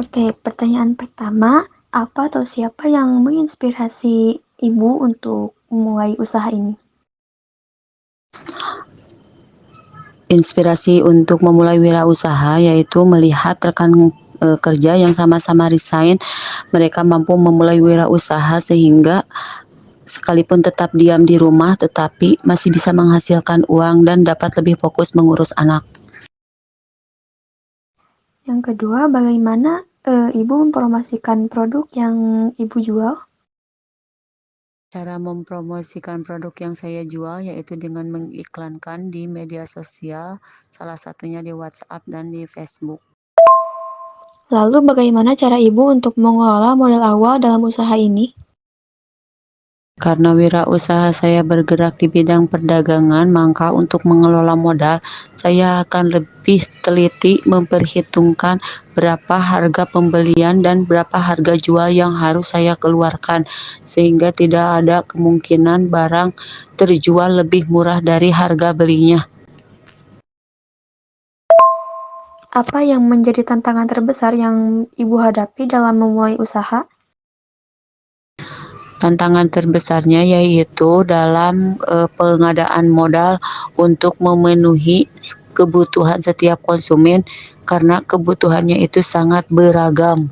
Oke, pertanyaan pertama, apa atau siapa yang menginspirasi Ibu untuk memulai usaha ini? Inspirasi untuk memulai wirausaha yaitu melihat rekan kerja yang sama-sama resign, mereka mampu memulai wirausaha sehingga sekalipun tetap diam di rumah tetapi masih bisa menghasilkan uang dan dapat lebih fokus mengurus anak. Yang kedua, bagaimana Ibu mempromosikan produk yang Ibu jual? Cara mempromosikan produk yang saya jual yaitu dengan mengiklankan di media sosial, salah satunya di WhatsApp dan di Facebook. Lalu bagaimana cara Ibu untuk mengelola modal awal dalam usaha ini? Karena wirausaha saya bergerak di bidang perdagangan, maka untuk mengelola modal, saya akan lebih teliti memperhitungkan berapa harga pembelian dan berapa harga jual yang harus saya keluarkan, sehingga tidak ada kemungkinan barang terjual lebih murah dari harga belinya. Apa yang menjadi tantangan terbesar yang Ibu hadapi dalam memulai usaha? Tantangan terbesarnya yaitu dalam pengadaan modal untuk memenuhi kebutuhan setiap konsumen karena kebutuhannya itu sangat beragam.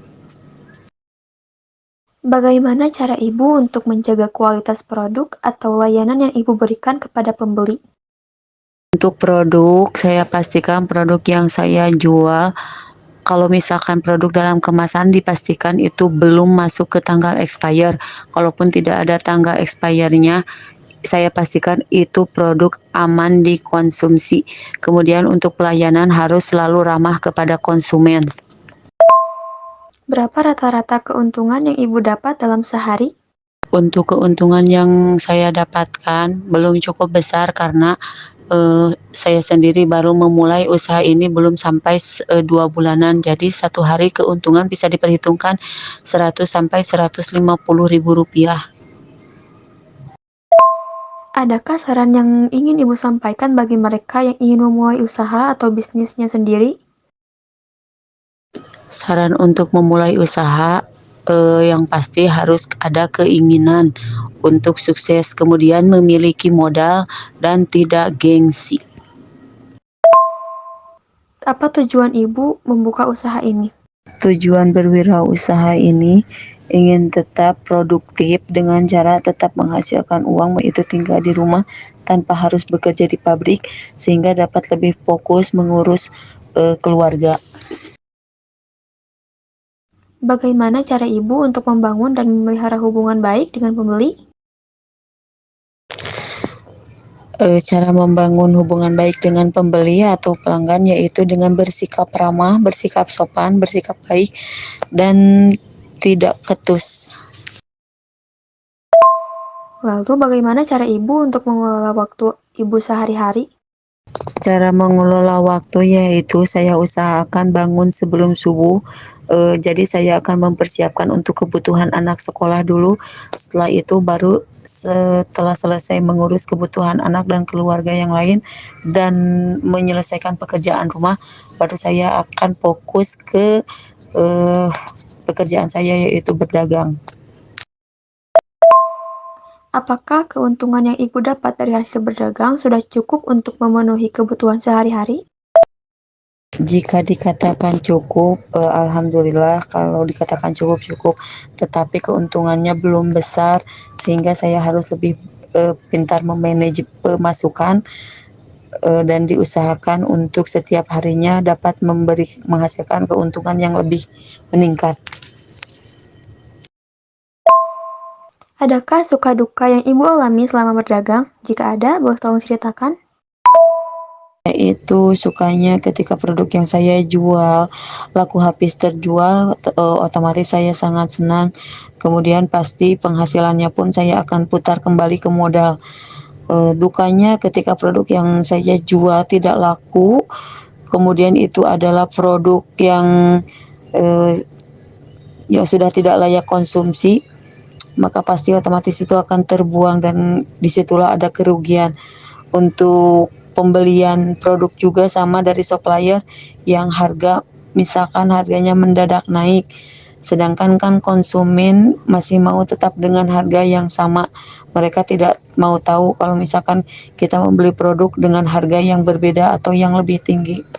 Bagaimana cara Ibu untuk menjaga kualitas produk atau layanan yang Ibu berikan kepada pembeli? Untuk produk, saya pastikan produk yang saya jual, kalau misalkan produk dalam kemasan dipastikan itu belum masuk ke tanggal expire. Kalaupun tidak ada tanggal expire-nya, saya pastikan itu produk aman dikonsumsi. Kemudian untuk pelayanan harus selalu ramah kepada konsumen. Berapa rata-rata keuntungan yang Ibu dapat dalam sehari? Untuk keuntungan yang saya dapatkan belum cukup besar karena saya sendiri baru memulai usaha ini belum sampai 2 bulanan. Jadi satu hari keuntungan bisa diperhitungkan 100 sampai 150 ribu rupiah. Adakah saran yang ingin Ibu sampaikan bagi mereka yang ingin memulai usaha atau bisnisnya sendiri? Saran untuk memulai usaha, yang pasti harus ada keinginan untuk sukses, kemudian memiliki modal dan tidak gengsi. Apa tujuan Ibu membuka usaha ini? Tujuan berwirausaha ini ingin tetap produktif dengan cara tetap menghasilkan uang, yaitu tinggal di rumah tanpa harus bekerja di pabrik, sehingga dapat lebih fokus mengurus keluarga. Bagaimana cara Ibu untuk membangun dan memelihara hubungan baik dengan pembeli? Cara membangun hubungan baik dengan pembeli atau pelanggan yaitu dengan bersikap ramah, bersikap sopan, bersikap baik, dan tidak ketus. Lalu bagaimana cara Ibu untuk mengelola waktu Ibu sehari-hari? Cara mengelola waktu yaitu saya usahakan bangun sebelum subuh. Jadi saya akan mempersiapkan untuk kebutuhan anak sekolah dulu. Setelah itu baru setelah selesai mengurus kebutuhan anak dan keluarga yang lain dan menyelesaikan pekerjaan rumah, baru saya akan fokus ke pekerjaan saya yaitu berdagang. Apakah keuntungan yang Ibu dapat dari hasil berdagang sudah cukup untuk memenuhi kebutuhan sehari-hari? Jika dikatakan cukup, alhamdulillah. Kalau dikatakan cukup, tetapi keuntungannya belum besar sehingga saya harus lebih pintar memanage pemasukan dan diusahakan untuk setiap harinya dapat menghasilkan keuntungan yang lebih meningkat. Adakah suka duka yang Ibu alami selama berdagang? Jika ada, boleh tolong ceritakan? Yaitu sukanya ketika produk yang saya jual laku habis terjual, otomatis saya sangat senang. Kemudian pasti penghasilannya pun saya akan putar kembali ke modal. Dukanya ketika produk yang saya jual tidak laku, kemudian itu adalah produk yang sudah tidak layak konsumsi, maka pasti otomatis itu akan terbuang dan disitulah ada kerugian. Untuk pembelian produk juga sama dari supplier yang harga misalkan harganya mendadak naik, sedangkan kan konsumen masih mau tetap dengan harga yang sama. Mereka tidak mau tahu kalau misalkan kita membeli produk dengan harga yang berbeda atau yang lebih tinggi.